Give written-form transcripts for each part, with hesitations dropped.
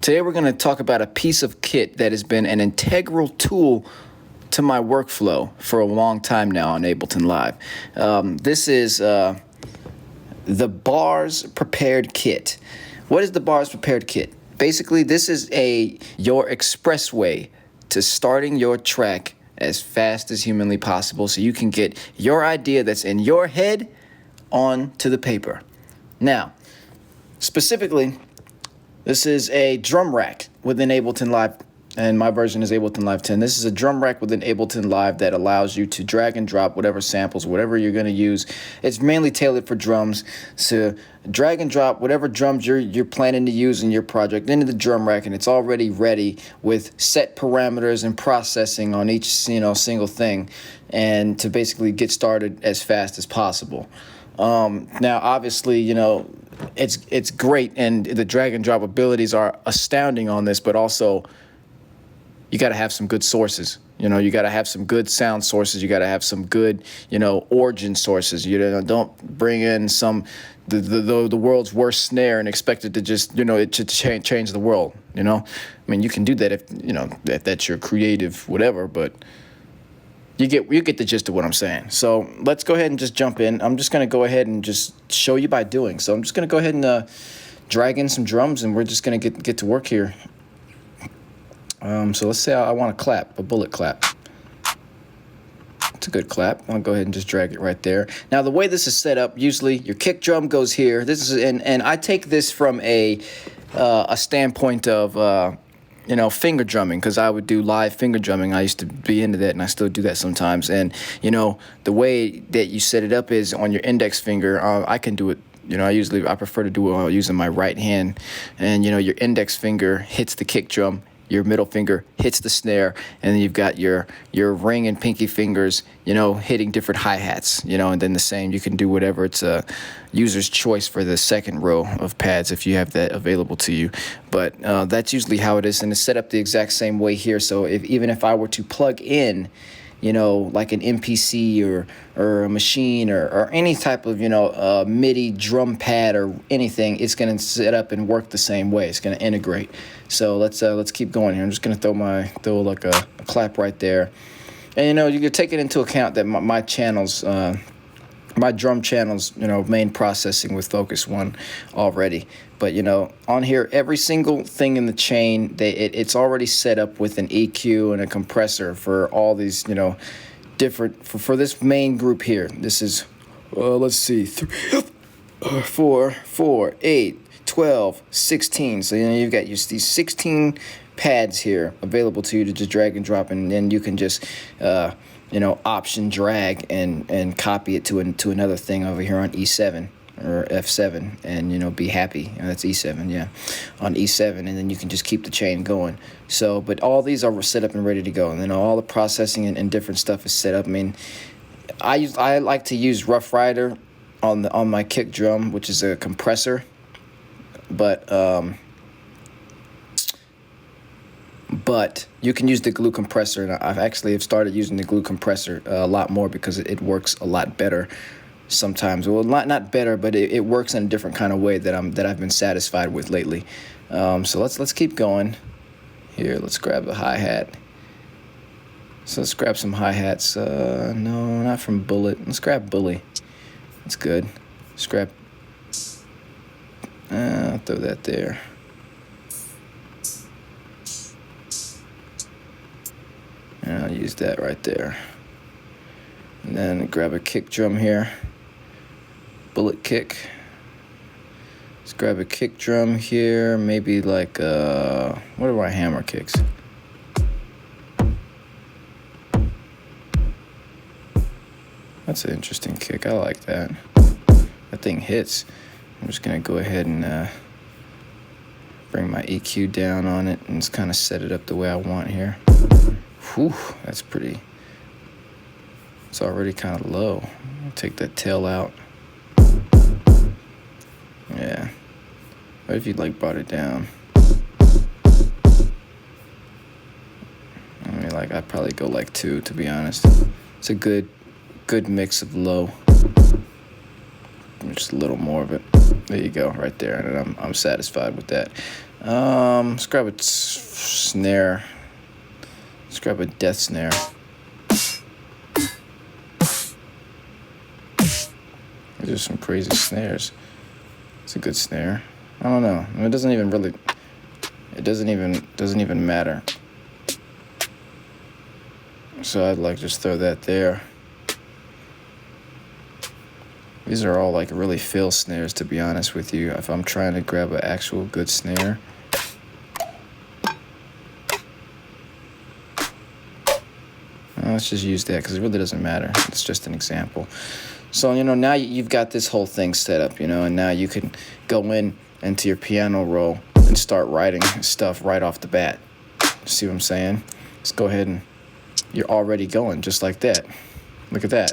Today we're going to talk about a piece of kit that has been an integral tool to my workflow for a long time now on Ableton Live. This is the Bars Prepared Kit. What is the Bars Prepared Kit? Basically, this is your expressway to starting your track as fast as humanly possible so you can get your idea that's in your head onto the paper. Now, specifically, this is a drum rack within Ableton Live, and my version is Ableton Live 10. This is a drum rack within Ableton Live that allows you to drag and drop whatever samples, whatever you're going to use. It's mainly tailored for drums, so drag and drop whatever drums you're planning to use in your project into the drum rack, and it's already ready with set parameters and processing on each single thing, and to basically get started as fast as possible. Now, obviously, it's great, and the drag and drop abilities are astounding on this, but also you got to have some good sources. You got to have some good sound sources. You got to have some good, origin sources. Don't bring in the world's worst snare and expect it to just, it to change the world. I mean, you can do that if that's your creative whatever, but you get the gist of what I'm saying. So let's go ahead and just jump in. I'm just going to go ahead and just show you by doing. So I'm just going to go ahead and drag in some drums, and we're just going to get to work here. So let's say I want to clap, a bullet clap. It's a good clap. I'll go ahead and just drag it right there. Now, the way this is set up, usually your kick drum goes here. This is and I take this from a standpoint of finger drumming, because I would do live finger drumming. I used to be into that, and I still do that sometimes. And, the way that you set it up is on your index finger. I can do it. I prefer to do it using my right hand. And, your index finger hits the kick drum. Your middle finger hits the snare, and then you've got your ring and pinky fingers, hitting different hi-hats, and then the same. You can do whatever. It's a user's choice for the second row of pads if you have that available to you. But that's usually how it is, and it's set up the exact same way here. So even if I were to plug in, like an MPC or a machine or any type of, MIDI drum pad or anything, it's going to set up and work the same way. It's going to integrate. So let's keep going here. I'm just going to throw like a clap right there. And, you can take it into account that my channels, my drum channels, main processing with Focus One already. But, on here, every single thing in the chain, it's already set up with an EQ and a compressor for all these, different, for this main group here. This is, let's see, 3, 4, 8, 12, 16. So, you've got these 16 pads here available to you to just drag and drop, and then you can just, option drag and copy it to another thing over here on E7 or F7, and be happy. That's E7, yeah, on E7, and then you can just keep the chain going. So, but all these are set up and ready to go, and then all the processing and different stuff is set up. I mean, I like to use Rough Rider on my kick drum, which is a compressor, but you can use the glue compressor, and I've started using the glue compressor a lot more because it works a lot better sometimes. Well, not better, but it works in a different kind of way that I've been satisfied with lately. So let's keep going here. Let's grab a hi-hat. So let's grab some hi-hats. No, not from Bullet. Let's grab Bully. That's good. Let's grab. I'll throw that there. And I'll use that right there. And then grab a kick drum here. Bullet kick. Let's grab a kick drum here. Maybe like, what are my hammer kicks? That's an interesting kick. I like that. That thing hits. I'm just going to go ahead and bring my EQ down on it and just kind of set it up the way I want here. Whew, that's pretty. It's already kind of low. I'll take that tail out. Yeah. What if you brought it down? I mean, I'd probably go 2, to be honest. It's a good mix of low. Just a little more of it. There you go, right there, and I'm satisfied with that. Let's grab a snare. Let's grab a death snare. These are some crazy snares. It's a good snare. I don't know. It doesn't even really. It doesn't even matter. So I'd like just throw that there. These are all like really fill snares, to be honest with you. If I'm trying to grab an actual good snare. Let's just use that because it really doesn't matter. It's just an example. So, now you've got this whole thing set up, and now you can go into your piano roll and start writing stuff right off the bat. See what I'm saying? Let's go ahead and you're already going just like that. Look at that.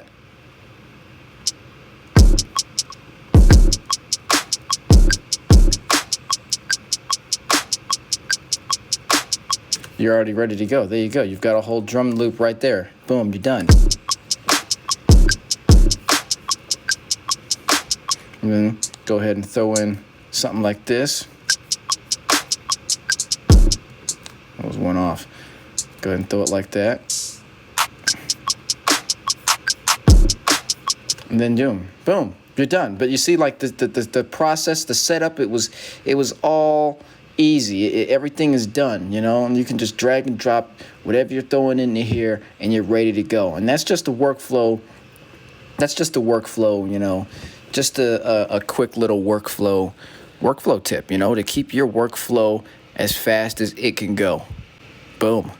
You're already ready to go. There you go. You've got a whole drum loop right there. Boom, you're done. And then go ahead and throw in something like this. That was one off. Go ahead and throw it like that. And then boom, you're done. But you see, like the process, the setup, it was all easy. Everything is done, and you can just drag and drop whatever you're throwing into here, and you're ready to go. And that's just a workflow. Just a quick little workflow tip, to keep your workflow as fast as it can go. Boom.